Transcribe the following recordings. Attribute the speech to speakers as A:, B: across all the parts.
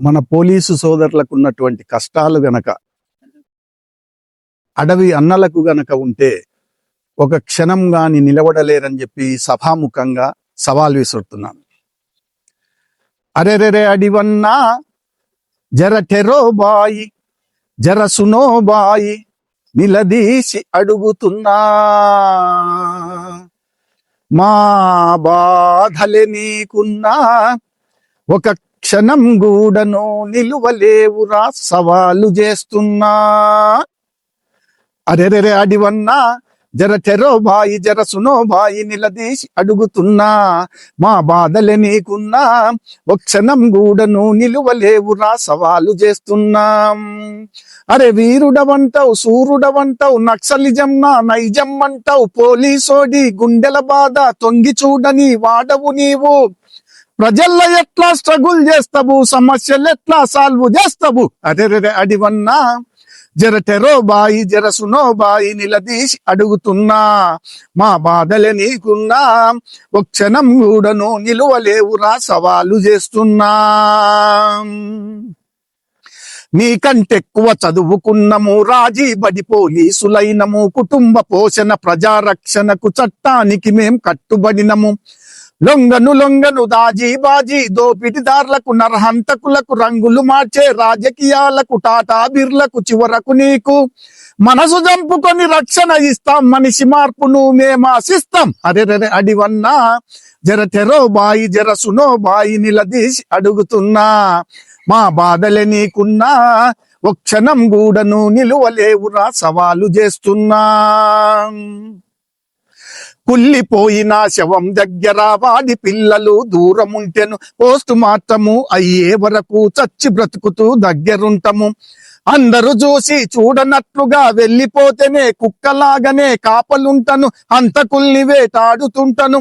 A: మన పోలీసు సోదరులకు ఉన్నటువంటి కష్టాలు గనక అడవి అన్నలకు గనక ఉంటే ఒక క్షణం గాని నిలబడలేరని చెప్పి సభాముఖంగా సవాల్ విసురుతున్నాను. అరెరెరే అడివన్నా జర టెరో బాయి జర సునో బాయి నిలదీసి అడుగుతున్నా, మా బాధలే నీకున్నా ఒక క్షణం గూడను నిలువలేవురా సవాలు చేస్తున్నా. అరెరెరే అడివన్నా జర టెరో బాయి జర సునో బాయి నిలదీసి అడుగుతున్నా, మా బాధలే నీకున్నా ఒక క్షణం గూడను నిలువలేవురా సవాలు చేస్తున్నా. అరే వీరుడవంటావు సూర్యుడవంటావు నక్సలిజం నా నైజం అంటావు, పోలీసోడి గుండెల బాధ తొంగి చూడని వాడవు నీవు. ప్రజల్లో ఎట్లా స్ట్రగుల్ చేస్తావు, సమస్యలు ఎట్లా సాల్వ్ చేస్తావు. అరెరెరే అడివన్నా జర టెరో బాయి జర సునో బాయి నిలదీసి అడుగుతున్నా, మా బాధలే నీకున్నా ఒక క్షణం కూడాను నిలువలేవురా సవాలు చేస్తున్నా. నీకంటే ఎక్కువ చదువుకున్నము, రాజీ బడి పోలీసులైనము, కుటుంబ పోషణ ప్రజారక్షణకు చట్టానికి మేం కట్టుబడినము. లొంగను దాజీ బాజీ దోపిడిదారులకు నరహంతకులకు రంగులు మార్చే రాజకీయాలకు టాటా బిర్లకు చివరకు నీకు మనసు చంపుకొని రక్షణ ఇస్తాం, మనిషి మార్పును మేము ఆశిస్తాం. అరెరెరే అడివన్నా జర టెరో బాయి జర సునో బాయి నిలదీసి అడుగుతున్నా, మా బాధలే నీకున్నా ఒక క్షణం గూడను నిలువలేవురా సవాలు చేస్తున్నా. కుళ్ళిపోయిన శవం దగ్గర వాడి పిల్లలు దూరముంటెను, పోస్ట్ మార్టము అయ్యే వరకు చచ్చి బ్రతుకుతూ దగ్గరుంటము. అందరూ చూసి చూడనట్లుగా వెళ్ళిపోతేనే కుక్కలాగానే కాపలుంటను, హంతకుల్ని వేటాడుతుంటను.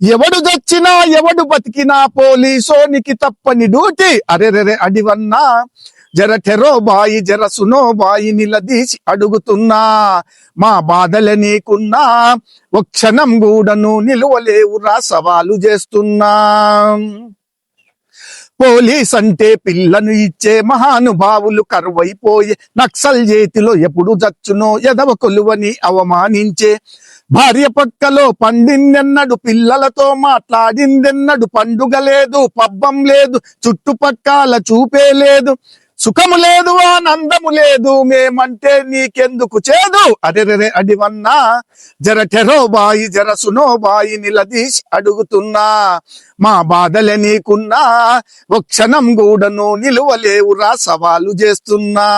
A: ఎవడు చచ్చినా ఎవడు బతికినా పోలీసోనికి తప్పని డ్యూటీ. అరెరెరే అడివన్నా జర టెరో బాయి జర సునో బాయి నిలదీసి అడుగుతున్నా, మా బాధలే నీకున్నా ఒక క్షణం గూడను నిలువలేవురా సవాలు చేస్తున్నా. పోలీస్ అంటే పిల్లను ఇచ్చే మహానుభావులు కరువైపోయే, నక్సల్ చేతిలో ఎప్పుడు చచ్చునో ఎదవ కొలువని అవమానించే, భార్య పక్కలో పండిందెన్నడు పిల్లలతో మాట్లాడిందెన్నడు, పండుగ లేదు పబ్బం లేదు చుట్టుపక్కల చూపే లేదు, సుఖము లేదు ఆనందము లేదు మేమంటే నీకెందుకు చేదు. అరెరెరే అడివన్నా జర టెరో బాయి జర సునో బాయి నిలదీసి అడుగుతున్నా, మా బాధలే నీకున్నా ఒక క్షణం గూడను నిలువలేవురా సవాలు చేస్తున్నా.